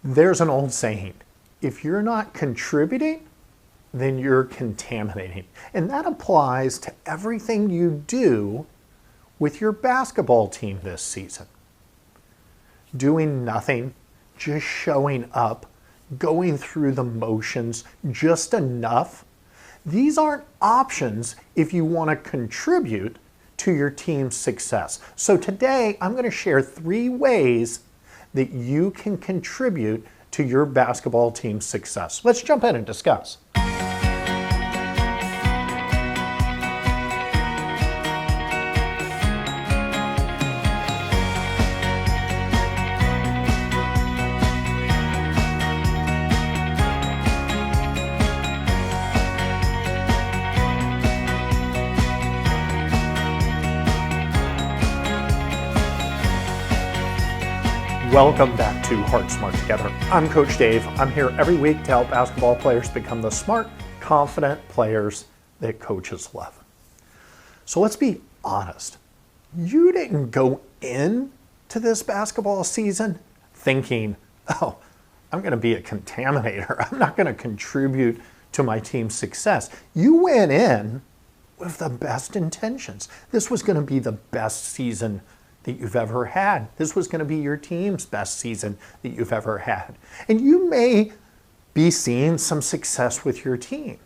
There's an old saying, if you're not contributing, then you're contaminating. And that applies to everything you do with your basketball team this season. Doing nothing, just showing up, going through the motions just enough. These aren't options if you want to contribute to your team's success. So today I'm going to share 3 ways that you can contribute to your basketball team's success. Let's jump in and discuss. Welcome back to Heart Smart Together. I'm Coach Dave. I'm here every week to help basketball players become the smart, confident players that coaches love. So let's be honest. You didn't go into this basketball season thinking, oh, I'm going to be a contaminator. I'm not going to contribute to my team's success. You went in with the best intentions. This was going to be the best season that you've ever had. This was going to be your team's best season that you've ever had. And you may be seeing some success with your team.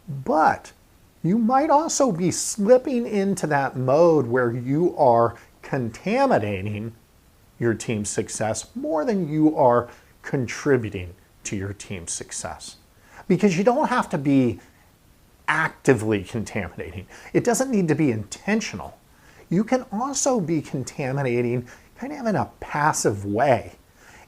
But you might also be slipping into that mode where you are contaminating your team's success more than you are contributing to your team's success. Because you don't have to be actively contaminating. It doesn't need to be intentional. You can also be contaminating kind of in a passive way.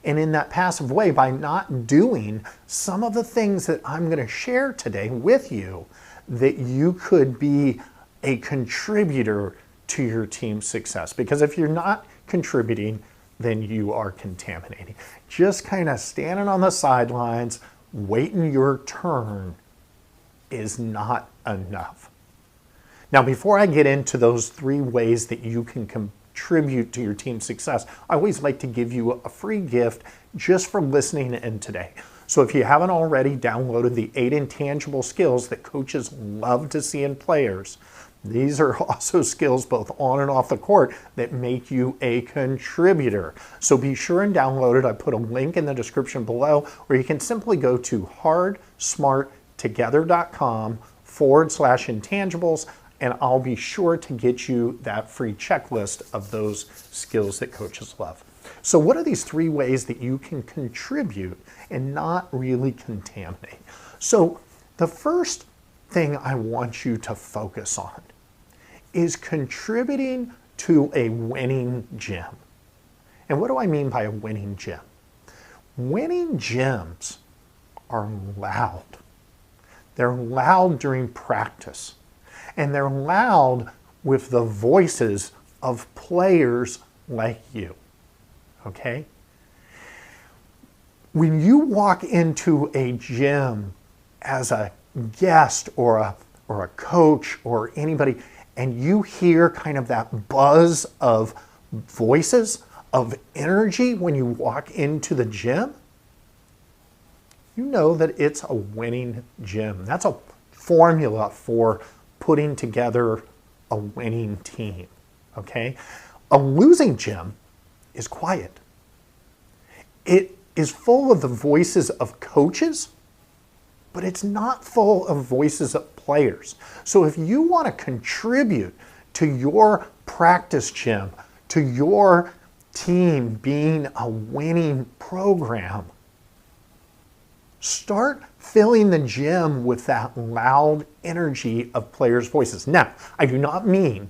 And in that passive way, by not doing some of the things that I'm going to share today with you, that you could be a contributor to your team's success. Because if you're not contributing, then you are contaminating. Just kind of standing on the sidelines, waiting your turn is not enough. Now, before I get into those 3 ways that you can contribute to your team's success, I always like to give you a free gift just for listening in today. So if you haven't already downloaded the 8 intangible skills that coaches love to see in players, these are also skills both on and off the court that make you a contributor. So be sure and download it. I put a link in the description below, or you can simply go to hardsmarttogether.com/intangibles. And I'll be sure to get you that free checklist of those skills that coaches love. So what are these 3 ways that you can contribute and not really contaminate? So the first thing I want you to focus on is contributing to a winning gym. And what do I mean by a winning gym? Winning gyms are loud. They're loud during practice. And they're loud with the voices of players like you, okay? When you walk into a gym as a guest or a coach or anybody, and you hear kind of that buzz of voices, of energy when you walk into the gym, you know that it's a winning gym. That's a formula for putting together a winning team, okay? A losing gym is quiet. It is full of the voices of coaches, but it's not full of voices of players. So if you want to contribute to your practice gym, to your team being a winning program, start filling the gym with that loud energy of players' voices. Now, I do not mean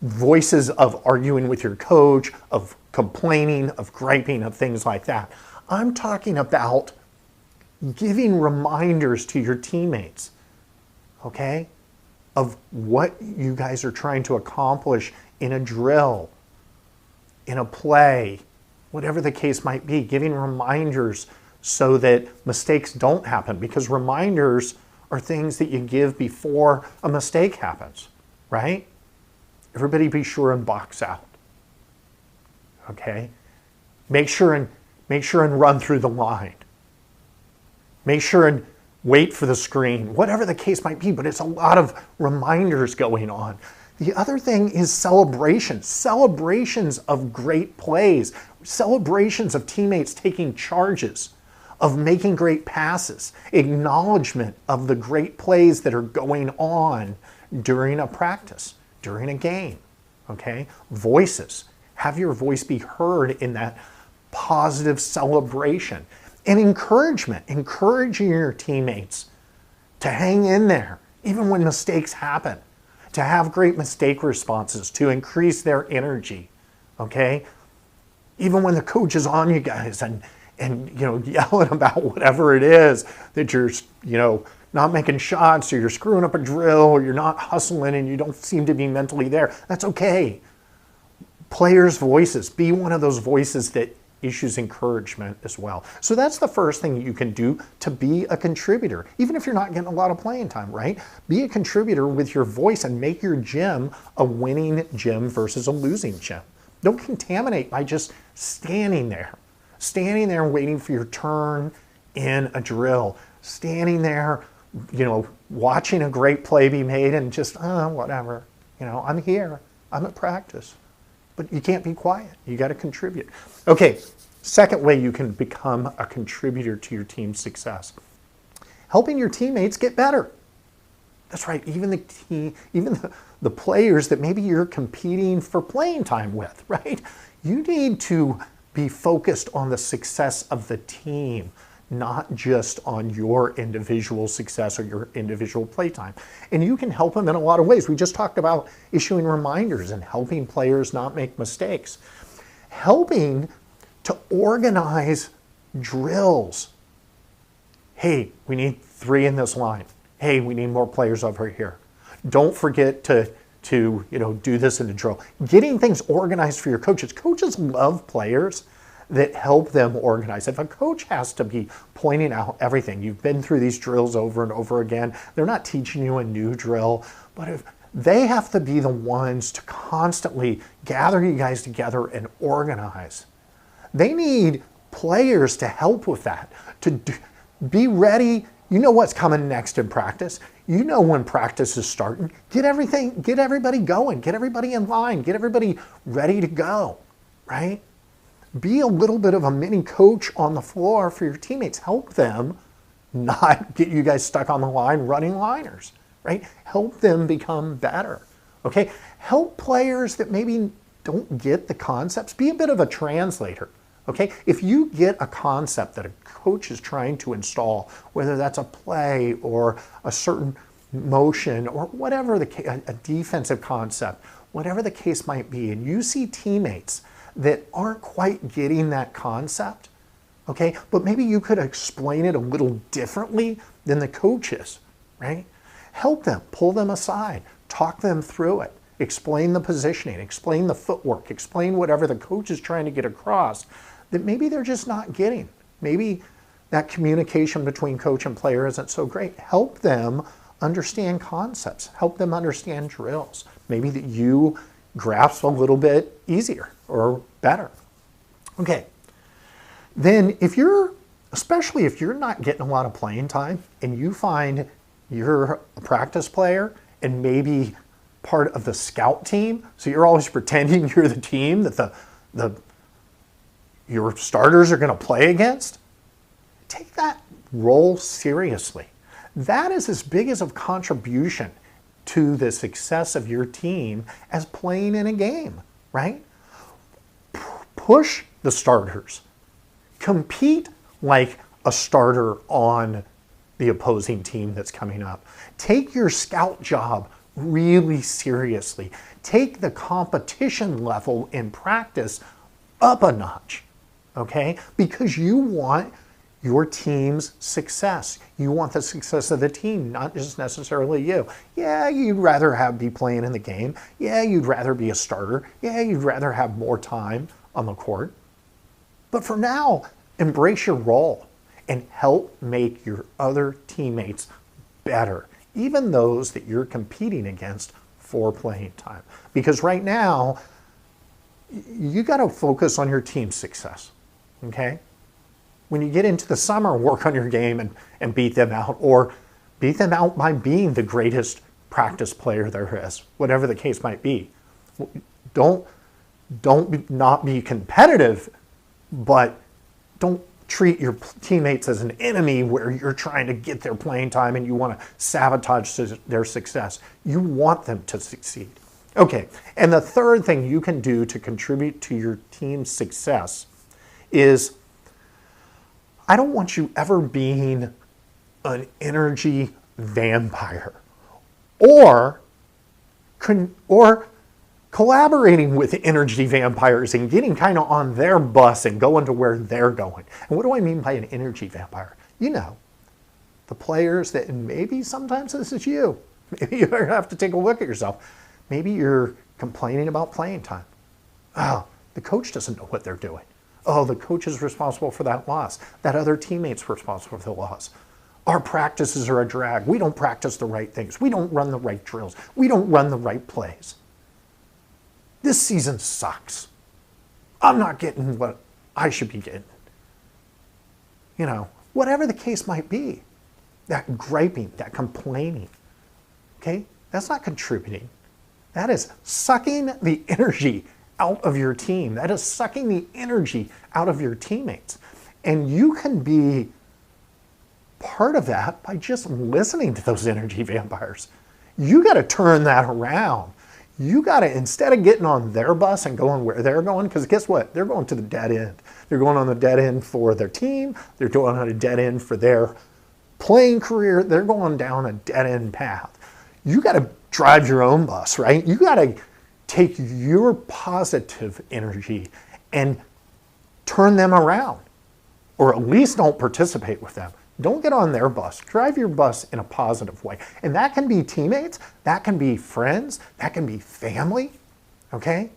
voices of arguing with your coach, of complaining, of griping, of things like that. I'm talking about giving reminders to your teammates, okay, of what you guys are trying to accomplish in a drill, in a play, whatever the case might be, giving reminders so that mistakes don't happen, because reminders are things that you give before a mistake happens, right? Everybody be sure and box out, okay? Make sure and Make sure and run through the line. Make sure and wait for the screen, whatever the case might be, but it's a lot of reminders going on. The other thing is celebrations. Celebrations of great plays. Celebrations of teammates taking charges, of making great passes. Acknowledgement of the great plays that are going on during a practice, during a game, okay? Voices. Have your voice be heard in that positive celebration. And encouragement. Encouraging your teammates to hang in there, even when mistakes happen. To have great mistake responses, to increase their energy, okay? Even when the coach is on you guys and yelling about whatever it is that you're, not making shots, or you're screwing up a drill, or you're not hustling and you don't seem to be mentally there. That's okay. Players' voices. Be one of those voices that issues encouragement as well. So that's the first thing you can do to be a contributor, even if you're not getting a lot of playing time, right? Be a contributor with your voice and make your gym a winning gym versus a losing gym. Don't contaminate by just standing there and waiting for your turn in a drill, standing there, watching a great play be made and just, whatever, I'm here, I'm at practice. But you can't be quiet. You got to contribute. Okay, second way you can become a contributor to your team's success. Helping your teammates get better. That's right, even the players that maybe you're competing for playing time with, right? You need to be focused on the success of the team, not just on your individual success or your individual playtime. And you can help them in a lot of ways. We just talked about issuing reminders and helping players not make mistakes. Helping to organize drills. Hey, we need 3 in this line. Hey, we need more players over here. Don't forget to do this in the drill. Getting things organized for your coaches. Coaches love players that help them organize. If a coach has to be pointing out everything, you've been through these drills over and over again, they're not teaching you a new drill, but if they have to be the ones to constantly gather you guys together and organize. They need players to help with that, be ready. You know what's coming next in practice. You know when practice is starting. Get everybody going, get everybody in line, get everybody ready to go, right? Be a little bit of a mini coach on the floor for your teammates. Help them not get you guys stuck on the line running liners, right? Help them become better, okay? Help players that maybe don't get the concepts. Be a bit of a translator, okay? If you get a concept that a coach is trying to install, whether that's a play or a certain motion or whatever a defensive concept, whatever the case might be, and you see teammates that aren't quite getting that concept, okay? But maybe you could explain it a little differently than the coaches, right? Help them, pull them aside, talk them through it, explain the positioning, explain the footwork, explain whatever the coach is trying to get across that maybe they're just not getting. Maybe that communication between coach and player isn't so great. Help them understand concepts, help them understand drills. Maybe that you grasp a little bit easier or better. Okay, then especially if you're not getting a lot of playing time and you find you're a practice player and maybe part of the scout team, so you're always pretending you're the team that your starters are going to play against, take that role seriously. That is as big as a contribution to the success of your team as playing in a game, right? Push the starters. Compete like a starter on the opposing team that's coming up. Take your scout job really seriously. Take the competition level in practice up a notch, okay? Because you want your team's success. You want the success of the team, not just necessarily you. Yeah, you'd rather be playing in the game. Yeah, you'd rather be a starter. Yeah, you'd rather have more time on the court. But for now, embrace your role and help make your other teammates better, even those that you're competing against for playing time. Because right now, you got to focus on your team's success, okay? When you get into the summer, work on your game and beat them out, or beat them out by being the greatest practice player there is, whatever the case might be. Don't not be competitive, but don't treat your teammates as an enemy where you're trying to get their playing time and you want to sabotage their success. You want them to succeed. Okay, and the third thing you can do to contribute to your team's success is, I don't want you ever being an energy vampire or collaborating with energy vampires and getting kind of on their bus and going to where they're going. And what do I mean by an energy vampire? You know, the players that, and maybe sometimes this is you. Maybe you have to take a look at yourself. Maybe you're complaining about playing time. Oh, the coach doesn't know what they're doing. Oh, the coach is responsible for that loss. That other teammate's responsible for the loss. Our practices are a drag. We don't practice the right things. We don't run the right drills. We don't run the right plays. This season sucks. I'm not getting what I should be getting. You know, whatever the case might be, that griping, that complaining, okay, that's not contributing. That is sucking the energy out of your team. That is sucking the energy out of your teammates. And you can be part of that by just listening to those energy vampires. You got to turn that around. You got to, instead of getting on their bus and going where they're going, because guess what? They're going to the dead end. They're going on the dead end for their team. They're going on a dead end for their playing career. They're going down a dead end path. You got to drive your own bus, right? You got to take your positive energy and turn them around, or at least don't participate with them. Don't get on their bus. Drive your bus in a positive way. And that can be teammates, that can be friends, that can be family, okay?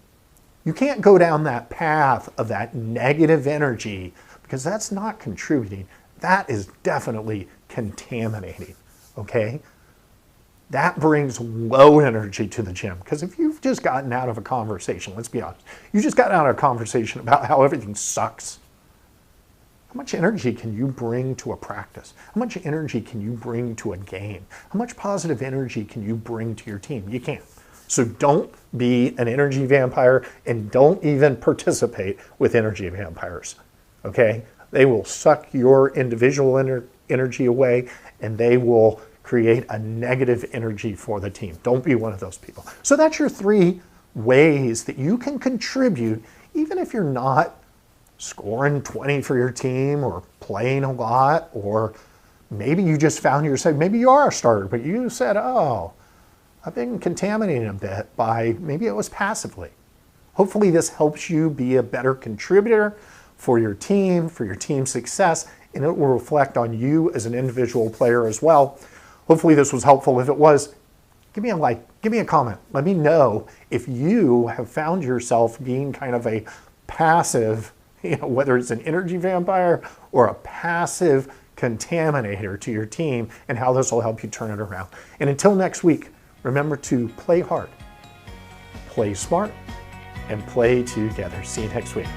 You can't go down that path of that negative energy, because that's not contributing. That is definitely contaminating, okay? That brings low energy to the gym. Because if you've just gotten out of a conversation, let's be honest, you just got out of a conversation about how everything sucks. How much energy can you bring to a practice? How much energy can you bring to a game? How much positive energy can you bring to your team? You can't. So don't be an energy vampire, and don't even participate with energy vampires, okay? They will suck your individual energy away, and they will create a negative energy for the team. Don't be one of those people. So that's your 3 ways that you can contribute, even if you're not scoring 20 for your team or playing a lot, or maybe you just found yourself, maybe you are a starter, but you said, oh, I've been contaminating a bit by, maybe it was passively. Hopefully this helps you be a better contributor for your team success, and it will reflect on you as an individual player as well. Hopefully this was helpful. If it was, give me a like, give me a comment. Let me know if you have found yourself being kind of a passive, whether it's an energy vampire or a passive contaminator to your team, and how this will help you turn it around. And until next week, remember to play hard, play smart, and play together. See you next week.